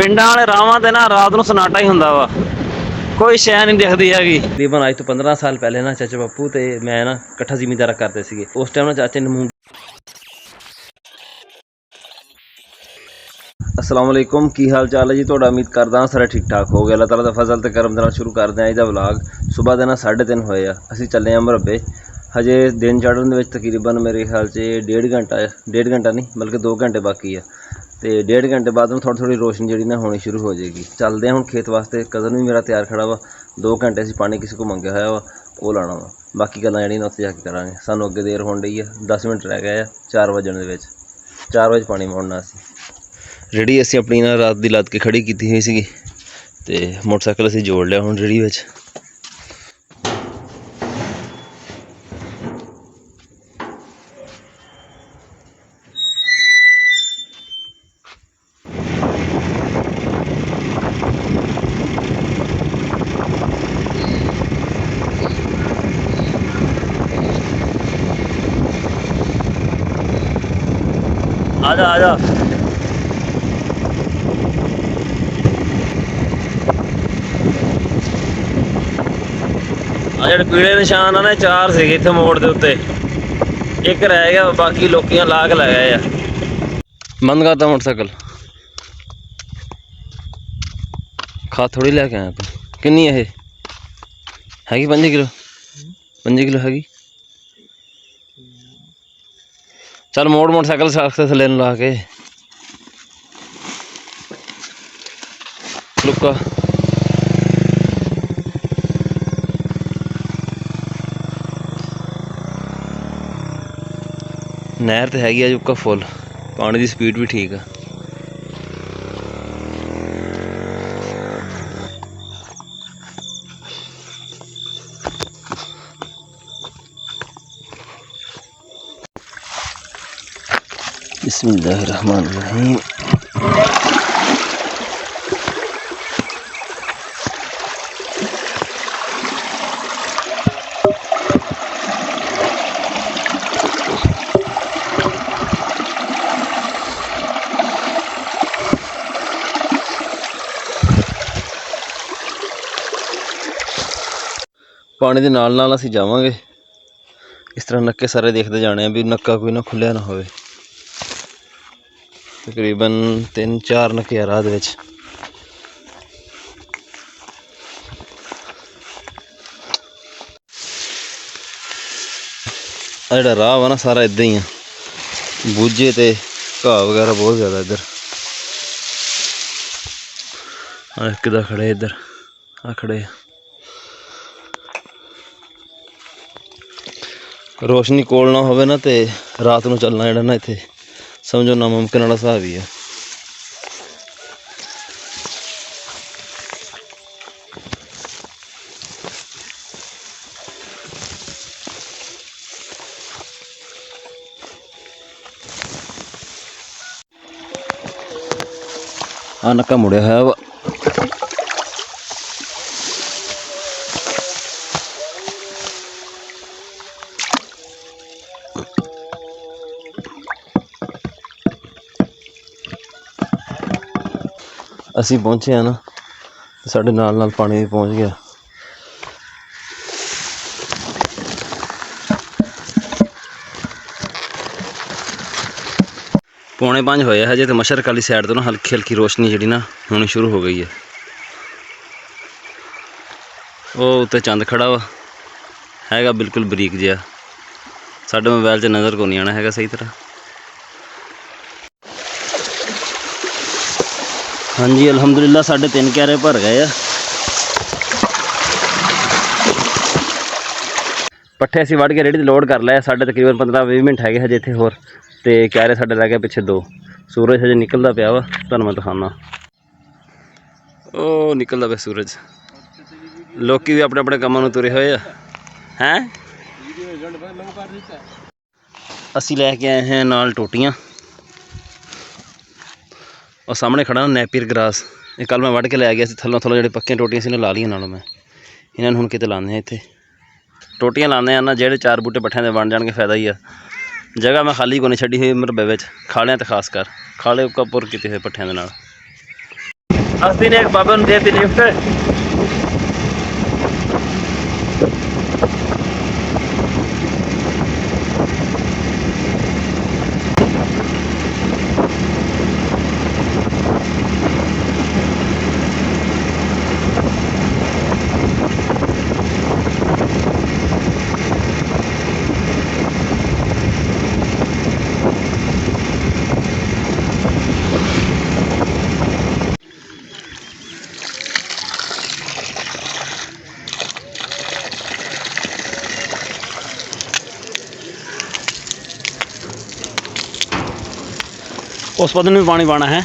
पिंडां वाले रावां ते ना रात नूं सन्नाटा ही हुंदा वा, कोई शै नहीं दिखती हैगी। तकरीबन अज तो 15 साल पहले ना चाचा बापू तो मैं ना कट्ठा जिमीदारा करते थे। उस टाइम ना चाचे ने मूंग। अस्सलाम वालेकुम, की हाल चाल है जी तुहाडा? उम्मीद करदा सारे ठीक ठाक हो गए। अल्लाह ताला दा फजल ते करम दे नाल शुरू करदे हैं अज दा व्लॉग। सुबह दे ना 3:30 होए आ, असीं चले आ मरब्बे। हजे दिन चढ़न दे विच तकरीबन मेरे ख्याल च 1.5 घंटा नहीं बल्कि 2 घंटे बाकी है। तो 1.5 घंटे बाद में थोड़ी रोशनी जी ना होनी शुरू हो जाएगी। चलते हैं हुण खेत वास्ते। कज़न भी मेरा तैयार खड़ा वा। 2 घंटे असीं पानी किसी को मंगया होया वा, वो लाना वा। बाकी गल्लां जड़ियां उत्थे जाके करांगे। सानूं अगे देर होण डई है, 10 मिनट रह गए 4 वजण दे विच। 4 वजे पानी मोड़ना असीं। रेहड़ी असीं अपनी ना रात दी लद के खड़ी कीती हुई सीगी ते मोटरसाइकिल असीं जोड़ लिया हुण रेहड़ी विच। आजा आजा आ ਜਿਹੜੇ पीले निशान आ ना 4 ਸੀਗੇ ਇੱਥੇ ਮੋੜ ਦੇ ਉੱਤੇ, एक रह गया, बाकी लोकियां ला के लै गए आ। बंद करता मोटरसाइकिल। खा थोड़ी लैके आया तू। किन्नी है हैगी 5 किलो? 5 किलो हैगी। चल मोड़ मोटरसाइकिल सख्त थले ला के लुका। नहर तो हैगी अज उक्का फुल, पानी की स्पीड भी ठीक है। बिस्मिल्लाहिर्रहमानिर्रहीम। पानी के नाल नाल असीं जावांगे। इस तरह नक्के सारे देखते जाने भी नक्का कोई ना खुलिया ना होवे। तकरीबन 3-4 नक्के आ राह दे विच। जेहड़ा राह वा ना सारा इदां ही है, बूझे ते घाह वगैरह बहुत ज़्यादा इधर। एक दा खड़े इधर, आ खड़े। रोशनी कोल ना होवे ना ते रात नूं चलना जेहड़ा ना इत्थे समझो नामुमकिन वाला हिसाब ही है। आ नक्का मुड़िया है वा। असी पहुंचे हैं ना, साढ़े नाल नाल पानी भी पहुंच गया। पौने 5 होए हजे तो मशरक वाली साइड तो ना हल्की हल्की रोशनी जी ना होनी शुरू हो गई है। वो उत्ते चंद खड़ा वा हैगा बिल्कुल बरीक जिहा, साढ़े मोबाइल से नज़र को नहीं आना हैगा सही तरह। हाँ जी अल्हम्दुलिल्लाह 3.5 क्यारे भर गए आ। पट्ठे असीं वढ़ के रेहड़ी ते लोड कर लिया। साढ़े तकरीबन 15-20 मिनट है हजे इत्थे होर, ते क्यारे साढ़े रह गए पिछे 2। सूरज हजे निकलदा पिया वा, तुहानूं मैं दिखाना। ओ निकलदा पिया सूरज। लोकी भी अपने अपने कामां नूं तुरे होए हैं। असीं लैके आए हैं नाल टोटियां। और सामने खड़ा ना नैपियर ग्रास, ये कल मैं वढ़ के लै गया सी थल्लों थल्लों। जिहड़ी पक्कियां टोटियां सी इन्हें ला लियां नालों मैं, इन्हां नूं हुण किते लाने इत्थे टोटियां लाने ना। जेहड़े 4 बूटे पट्ठियां दे बन जाणगे फायदा ही है। जगह मैं खाली को नहीं छड्डी हुई मरबे विच, खालियां ते खास कर खाले उक्का पुर कीते हुए पट्ठियां दे नाल। ਅਸੀਂ ਨੇ ਇੱਕ ਬਾਬਾ ਨੂੰ ਦੇਤੀ ਲਿਫਟ। उस पौधे में भी पानी पाना है।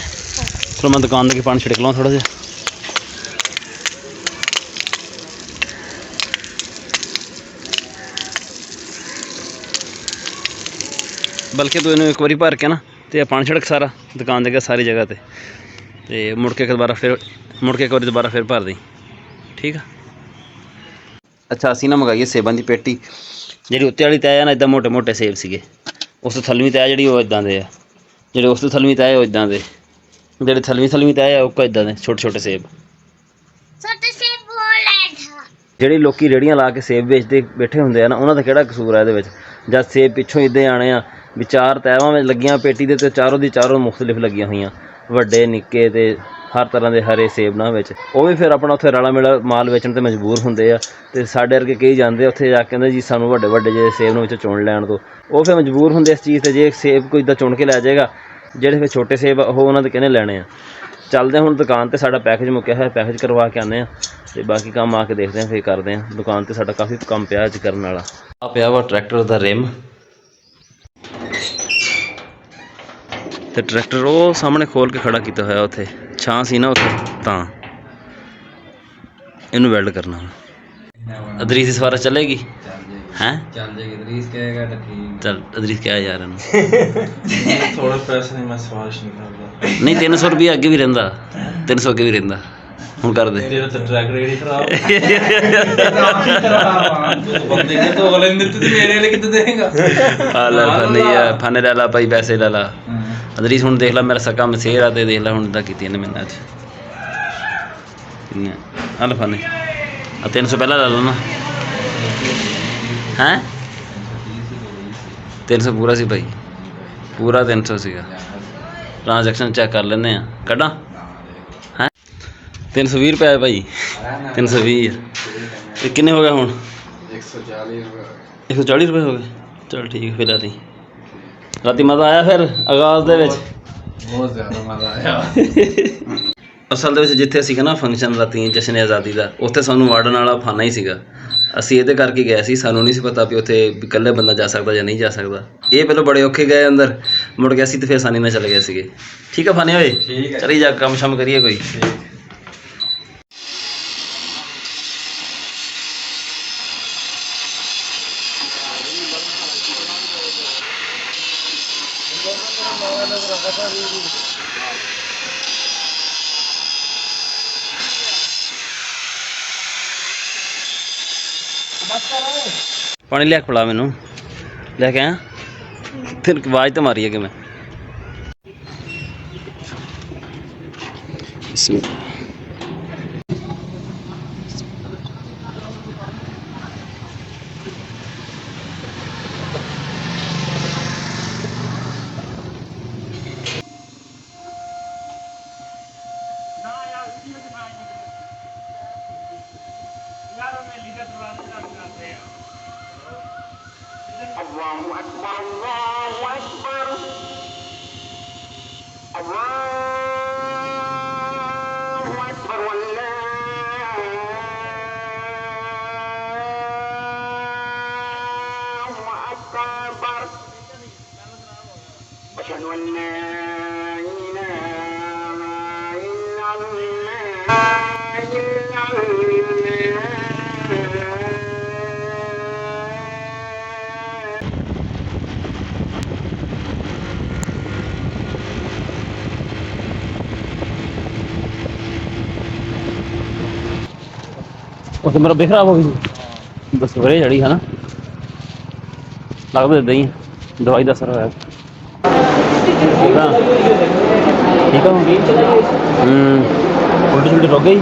चलो मैं दुकान के पानी छिड़क लूँ थोड़ा सा। बल्कि तू इन्हें एक बारी भर के ना तो पानी छिड़क सारा दुकान देगा सारी जगह ते मुड़ के दोबारा फिर एक बार दोबारा फिर भर दी, ठीक है। अच्छा असी ना मंगाइए सेबां की पेटी। जी उत्ते वाली तय है ना इदा मोटे मोटे सेब सीगे, उस थलवी तय जी इदा दे ਜਿਹੜੇ ਉਸ ਤੋਂ ਥਲਵੀਂ ਤੈ ਉਹ ਇਦਾਂ ਦੇ, ਜਿਹੜੇ ਥਲਵੀਂ ਤੈ ਆ ਉਹ ਇਦਾਂ ਦੇ ਛੋਟੇ ਛੋਟੇ ਸੇਬ। ਜਿਹੜੇ ਲੋਕੀ ਰੇੜੀਆਂ ਲਾ ਕੇ ਸੇਬ ਵੇਚਦੇ ਬੈਠੇ ਹੁੰਦੇ ਆ ਨਾ, ਉਹਨਾਂ ਦਾ ਕਿਹੜਾ ਕਸੂਰ ਆ ਇਹਦੇ ਵਿੱਚ। ਜਦ ਸੇਬ ਪਿੱਛੋਂ ਇੱਦਾਂ ਆਣੇ ਆ ਵੀ ਚਾਰ ਤੈਵਾਂ ਵਿੱਚ ਲੱਗੀਆਂ ਪੇਟੀ ਦੇ, ਤੇ ਚਾਰੋਂ ਦੀ ਚਾਰੋਂ ਮੁਖਤਲਿਫ ਲੱਗੀਆਂ ਹੋਈਆਂ, ਵੱਡੇ ਨਿੱਕੇ ਤੇ ਹਰ ਤਰ੍ਹਾਂ ਦੇ ਹਰੇ ਸੇਬ ਨਾ ਵਿੱਚ। ਉਹ ਵੀ ਫਿਰ ਆਪਣਾ ਉੱਥੇ ਰਲਾ ਮਿਲਾ ਮਾਲ ਵੇਚਣ ਤੇ ਮਜਬੂਰ ਹੁੰਦੇ ਆ, ਤੇ ਸਾਡੇ ਵਰਗੇ ਕਈ ਜਾਂਦੇ ਉੱਥੇ ਜਾ ਕੇ ਕਹਿੰਦੇ ਜੀ ਸਾਨੂੰ ਵੱਡੇ ਵੱਡੇ ਜਿਹੇ ਸੇਬ ਨੂੰ ਵਿੱਚੋਂ ਚੁਣ ਲੈਣ ਤੋਂ। ਉਹ ਫਿਰ ਮਜਬੂਰ ਹੁੰਦੇ ਇਸ ਚੀਜ਼ 'ਤੇ, ਜੇ ਸੇਬ ਕੋਈ ਇੱਦਾਂ ਚੁਣ ਕੇ ਲੈ ਜਾਏਗਾ, ਜਿਹੜੇ ਫਿਰ ਛੋਟੇ ਸੇਬ ਉਹ ਉਹਨਾਂ ਦੇ ਕਹਿੰਦੇ ਲੈਣੇ ਆ। ਚੱਲਦੇ ਹੁਣ ਦੁਕਾਨ 'ਤੇ, ਸਾਡਾ ਪੈਕੇਜ ਮੁੱਕਿਆ ਹੋਇਆ, ਪੈਕੇਜ ਕਰਵਾ ਕੇ ਆਉਂਦੇ ਹਾਂ ਅਤੇ ਬਾਕੀ ਕੰਮ ਆ ਕੇ ਦੇਖਦੇ ਹਾਂ, ਫਿਰ ਕਰਦੇ ਹਾਂ। ਦੁਕਾਨ 'ਤੇ ਸਾਡਾ ਕਾਫੀ ਕੰਮ ਪਿਆ ਅੱਜ ਕਰਨ ਵਾਲਾ। ਆ ਪਿਆ ਵਾ ਟਰੈਕਟਰ ਦਾ ਰਿਮ, ਤੇ ਟਰੈਕਟਰ ਉਹ ਸਾਹਮਣੇ ਖੋਲ ਕੇ ਖੜਾ ਕੀਤਾ ਹੋਇਆ, ਉੱਥੇ ਛਾਂ ਸੀ ਨਾ ਉੱਥੇ, ਤਾਂ ਇਹਨੂੰ ਵੈਲਡ ਕਰਨਾ। ਅਦਰੀਸ ਦੀ ਸਵਾਰਾ ਚੱਲੇਗੀ ਹੈ, ਚੱਲ ਜਾਏਗੀ। ਅਦਰੀਸ ਕਹੇਗਾ ਤਾਂ ਠੀਕ, ਚੱਲ ਅਦਰੀਸ ਕਿਹਾ ਯਾਰ ਇਹਨੂੰ ਥੋੜਾ ਪੈਸੇ ਨਹੀਂ, ਮੈਂ ਸਵਾਰਿਸ਼ ਨਹੀਂ ਕਰਦਾ। ਨਹੀਂ 300 ਰੁਪਏ ਅੱਗੇ ਵੀ ਰਹਿੰਦਾ, 300 ਅੱਗੇ ਵੀ ਰਹਿੰਦਾ, ਹੁਣ ਕਰ ਦੇ। ਤੇਰਾ ਤਾਂ ਟਰੈਕ ਰੇਡੀ ਖਰਾਬ ਬੰਦੇ ਨੇ ਤਾਂ ਅਗਲੇ ਨੇ ਦਿੱਤੇ, ਮੇਰੇ ਵਾਲੇ ਕਿੱਥੇ ਦੇਗਾ। ਆ ਲੈ ਫਨੇ ਆ, ਫਨੇ ਲੈ ਲਾ ਭਾਈ, ਪੈਸੇ ਲੈ ਲਾ। ਅਦਰੀਸ ਹੁਣ ਦੇਖ ਲੈ ਮੇਰਾ ਸਕਾ ਮਸੇਰ ਆ, ਤੇ ਦੇਖ ਲੈ ਹੁਣ ਇੱਦਾਂ ਕੀਤੀ ਇਹਨੇ ਮੇਰੇ ਨਾਲ ਕਿੰਨੇ। ਆ ਲੈ ਫਨੇ ਆ 300 ਪਹਿਲਾਂ ਲੈ ਲਓ ਨਾ। ਹੈਂ 300 ਪੂਰਾ ਸੀ ਭਾਈ, ਪੂਰਾ 300 ਸੀਗਾ। ਟ੍ਰਾਂਜੈਕਸ਼ਨ ਚੈੱਕ ਕਰ ਲੈਂਦੇ ਹਾਂ, ਕੱਢਾਂ ਹੈਂ 320 ਰੁਪਏ ਭਾਈ, 320 ਤੇ ਕਿੰਨੇ ਹੋ ਗਏ ਹੁਣ? 140 ਰੁਪਏ ਹੋ ਗਏ। ਚਲ ਠੀਕ ਫਿਰ। ਰਾਤੀ ਮਜ਼ਾ ਆਇਆ ਫਿਰ ਆਗਾਜ਼ ਦੇ ਵਿੱਚ, ਬਹੁਤ ਜ਼ਿਆਦਾ ਮਜ਼ਾ ਆਇਆ। ਅਸਲ ਦੇ ਵਿੱਚ ਜਿੱਥੇ ਸੀਗਾ ਨਾ ਫੰਕਸ਼ਨ ਰਾਤੀ ਜਸ਼ਨ ਆਜ਼ਾਦੀ ਦਾ, ਉੱਥੇ ਸਾਨੂੰ ਵਾਰਡਨ ਵਾਲਾ ਫਾਨਾ ਹੀ ਸੀਗਾ। ਅਸੀਂ ਇਹਦੇ ਕਰਕੇ ਗਏ ਸੀ, ਸਾਨੂੰ ਨਹੀਂ ਸੀ ਪਤਾ ਵੀ ਉੱਥੇ ਇਕੱਲੇ ਬੰਦਾ ਜਾ ਸਕਦਾ ਜਾਂ ਨਹੀਂ ਜਾ ਸਕਦਾ। ਇਹ ਪਹਿਲਾਂ ਬੜੇ ਔਖੇ ਗਏ ਅੰਦਰ, ਮੁੜ ਗਿਆ ਸੀ ਤੇ ਫਿਰ ਆਸਾਨੀ ਨਾਲ ਚਲੇ ਗਏ ਸੀਗੇ। ਠੀਕ ਆ ਫਾਨੇ ਹੋਏ, ਚਲੀ ਜਾ ਕੰਮ ਸ਼ਮ ਕਰੀਏ ਕੋਈ। पानी लिया पिला मैनू, लैके आया फिर आवाज़ तो मारी है कि मैं Allahu Akbar, Allahu Akbar, Allahu Akbar, Allahu Akbar. Asyhadu an la ilaha illallah. तो मेरा बेख खराब हो गई, बस सवेरे चढ़ी है ना, लगता इदा ही दवाई का असर होया। ठीक है ਰੁਕ ਗਈ।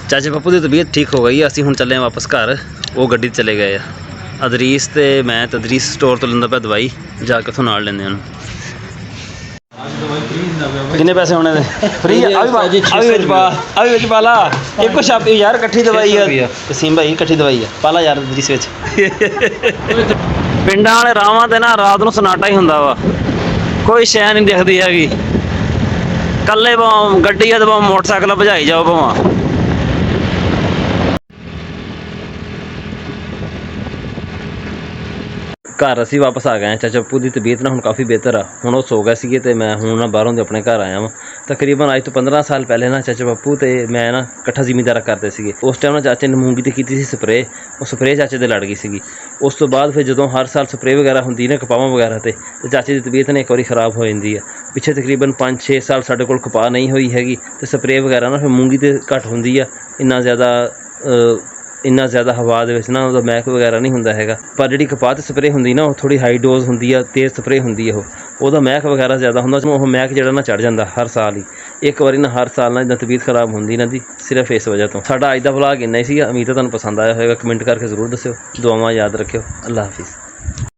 ਚਾਚੇ ਪੱਪੂ ਦੀ ਤਬੀਅਤ ਠੀਕ ਹੋ ਗਈ। ਅਸੀਂ ਹੁਣ ਚੱਲੇ ਹਾਂ ਵਾਪਸ ਘਰ। ਉਹ ਗੱਡੀ 'ਤੇ ਚਲੇ ਗਏ ਆ। ਅਦਰੀਸ ਤੇ ਮੈਂ ਤਦਰੀਸ ਸਟੋਰ ਤੋਂ ਲੈਂਦਾ ਪਿਆ ਦਵਾਈ, ਜਾ ਕੇ ਉੱਥੋਂ ਨਾਲ ਲੈਂਦੇ ਉਹਨੂੰ। ਕਿੰਨੇ ਪੈਸੇ ਹੋਣੇ ਨੇ? ਫ੍ਰੀ ਆ ਵੀ ਵਿੱਚ ਪਾ ਲਾ। ਇੱਕੋ ਛਾਪੀ ਯਾਰ, ਇਕੱਠੀ ਦਵਾਈ ਆ ਕਸੀਮ ਭਾਈ, ਇਕੱਠੀ ਦਵਾਈ ਆ, ਪਾ ਲਾ ਯਾਰ ਅਦਰੀਸ ਵਿੱਚ। ਪਿੰਡਾਂ ਵਾਲੇ ਰਾਵਾਂ ਤੇ ਨਾ ਰਾਤ ਨੂੰ ਸਨਾਟਾ ਹੀ ਹੁੰਦਾ ਵਾ, ਕੋਈ ਸ਼ੈ ਨਹੀਂ ਦਿਖਦੀ ਹੈਗੀ। ਕੱਲੇ ਭਾਵੇਂ ਗੱਡੀ ਆ ਤੇ ਭਾਵੇਂ ਮੋਟਰਸਾਈਕਲ ਭਜਾਈ ਜਾਓ ਭਾਵੇਂ। ਘਰ ਅਸੀਂ ਵਾਪਸ ਆ ਗਏ ਹਾਂ। ਚਾਚਾ ਪੱਪੂ ਦੀ ਤਬੀਅਤ ਨਾ ਹੁਣ ਕਾਫੀ ਬਿਹਤਰ ਆ। ਹੁਣ ਉਹ ਸੋ ਗਏ ਸੀਗੇ ਤੇ ਮੈਂ ਹੁਣ ਨਾ ਬਾਹਰੋਂ ਦੇ ਆਪਣੇ ਘਰ ਆਇਆ ਵਾਂ। ਤਕਰੀਬਨ ਅੱਜ ਤੋਂ 15 ਸਾਲ ਪਹਿਲੇ ਨਾ ਚਾਚਾ ਪੱਪੂ ਤੇ ਮੈਂ ਨਾ ਇਕੱਠਾ ਜ਼ਿਮੀਂਦਾਰਾ ਕਰਦੇ ਸੀਗੇ। ਉਸ ਟਾਈਮ ਨਾ ਚਾਚੇ ਨੇ ਮੂੰਗੀ 'ਤੇ ਕੀਤੀ ਸੀ ਸਪਰੇਅ। ਉਹ ਸਪਰੇਅ ਚਾਚੇ ਦੇ ਲੜ ਗਈ ਸੀਗੀ। ਉਸ ਤੋਂ ਬਾਅਦ ਫਿਰ ਜਦੋਂ ਹਰ ਸਾਲ ਸਪਰੇਅ ਵਗੈਰਾ ਹੁੰਦੀ ਨਾ ਕਪਾਹਾਂ ਵਗੈਰਾ ਤੇ ਚਾਚੇ ਦੀ ਤਬੀਅਤ ਨੇ ਇੱਕ ਵਾਰੀ ਖ਼ਰਾਬ ਹੋ ਜਾਂਦੀ ਆ। ਪਿੱਛੇ ਤਕਰੀਬਨ 5-6 ਸਾਲ ਸਾਡੇ ਕੋਲ ਕਪਾਹ ਨਹੀਂ ਹੋਈ ਹੈਗੀ ਤੇ ਸਪਰੇਅ ਵਗੈਰਾ ਨਾ ਫਿਰ ਮੂੰਗੀ 'ਤੇ ਘੱਟ ਹੁੰਦੀ ਆ। ਇੰਨਾ ਜ਼ਿਆਦਾ ਹਵਾ ਦੇ ਵਿੱਚ ਨਾ ਉਹਦਾ ਮਹਿਕ ਵਗੈਰਾ ਨਹੀਂ ਹੁੰਦਾ ਹੈਗਾ। ਪਰ ਜਿਹੜੀ ਕਪਾਹ 'ਤੇ ਸਪਰੇਅ ਹੁੰਦੀ ਨਾ ਉਹ ਥੋੜ੍ਹੀ ਹਾਈ ਡੋਜ਼ ਹੁੰਦੀ ਆ, ਤੇਜ਼ ਸਪਰੇਅ ਹੁੰਦੀ ਆ। ਉਹਦਾ ਮਹਿਕ ਵਗੈਰਾ ਜ਼ਿਆਦਾ ਹੁੰਦਾ। ਉਹ ਮਹਿਕ ਜਿਹੜਾ ਨਾ ਚੜ੍ਹ ਜਾਂਦਾ ਹਰ ਸਾਲ ਹੀ। ਇੱਕ ਵਾਰੀ ਨਾ ਹਰ ਸਾਲ ਨਾ ਇੱਦਾਂ ਤਬੀਅਤ ਖਰਾਬ ਹੁੰਦੀ ਇਹਨਾਂ ਦੀ ਸਿਰਫ ਇਸ ਵਜ੍ਹਾ ਤੋਂ। ਸਾਡਾ ਅੱਜ ਦਾ ਵਲੌਗ ਇੰਨਾ ਹੀ ਸੀਗਾ। ਉਮੀਦ ਹੈ ਤੁਹਾਨੂੰ ਪਸੰਦ ਆਇਆ ਹੋਵੇਗਾ। ਕਮੈਂਟ ਕਰਕੇ ਜ਼ਰੂਰ ਦੱਸਿਓ। ਦੁਆਵਾਂ ਯਾਦ ਰੱਖਿਓ। ਅੱਲਾ ਹਾਫਿਜ਼।